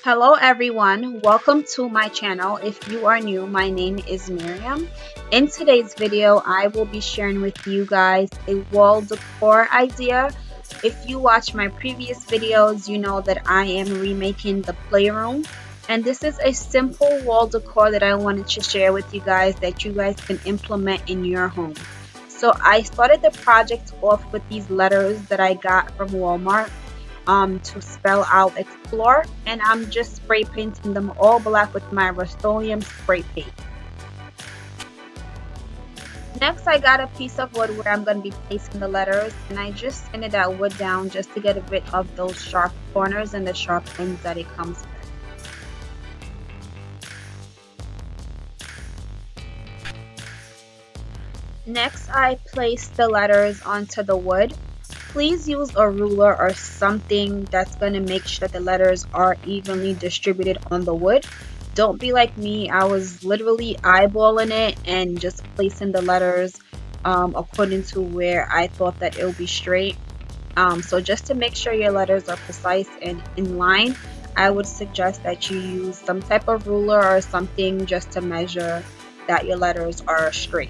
Hello everyone, welcome to my channel. If you are new, my name is Miriam. In today's video, I will be sharing with you guys a wall decor idea. If you watch my previous videos, you know that I am remaking the playroom. And this is a simple wall decor that I wanted to share with you guys that you guys can implement in your home. So I started the project off with these letters that I got from Walmart to spell out explore, and I'm just spray painting them all black with my Rust-Oleum spray paint. Next, I got a piece of wood where I'm going to be placing the letters, and I just sanded that wood down just to get rid of those sharp corners and the sharp ends that it comes with. Next, I placed the letters onto the wood. Please use a ruler or something that's going to make sure the letters are evenly distributed on the wood. Don't be like me. I was literally eyeballing it and just placing the letters according to where I thought that it would be straight. So just to make sure your letters are precise and in line, I would suggest that you use some type of ruler or something just to measure that your letters are straight.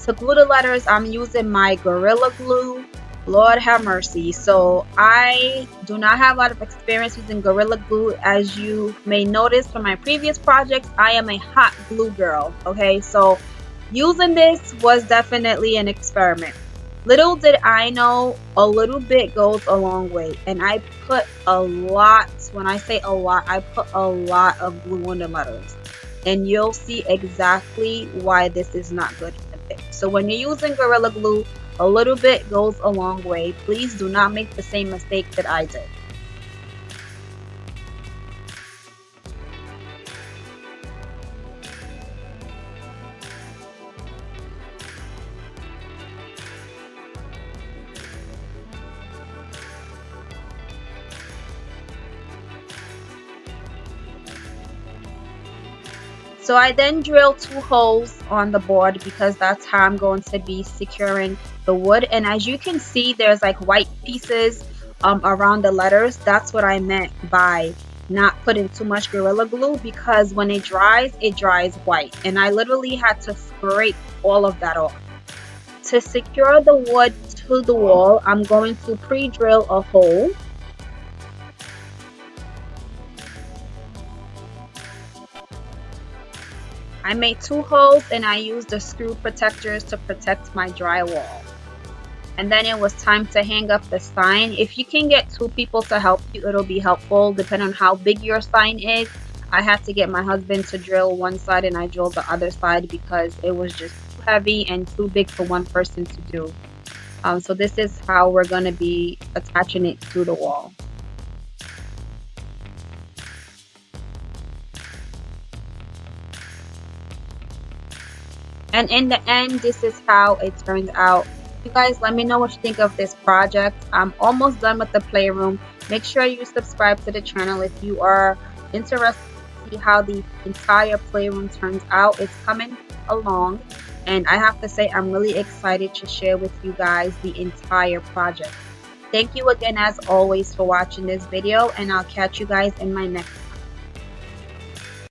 To glue the letters, I'm using my Gorilla Glue. Lord have mercy. So I do not have a lot of experience using Gorilla Glue. As you may notice from my previous projects, I am a hot glue girl. Okay, so using this was definitely an experiment. Little did I know, a little bit goes a long way. And I put a lot, when I say a lot, I put a lot of glue on the letters. And you'll see exactly why this is not good. So when you're using Gorilla Glue, a little bit goes a long way. Please do not make the same mistake that I did. So I then drilled 2 holes on the board because that's how I'm going to be securing the wood. And as you can see, there's like white pieces around the letters. That's what I meant by not putting too much Gorilla Glue, because when it dries white. And I literally had to scrape all of that off. To secure the wood to the wall, I'm going to pre-drill a hole. I made 2 holes and I used the screw protectors to protect my drywall. And then it was time to hang up the sign. If you can get 2 people to help you, it'll be helpful depending on how big your sign is. I had to get my husband to drill one side and I drilled the other side because it was just too heavy and too big for one person to do. So this is how we're going to be attaching it to the wall. And in the end, this is how it turned out. You guys, let me know what you think of this project. I'm almost done with the playroom. Make sure you subscribe to the channel if you are interested to see how the entire playroom turns out. It's coming along, and I have to say I'm really excited to share with you guys the entire project. Thank you again as always for watching this video, and I'll catch you guys in my next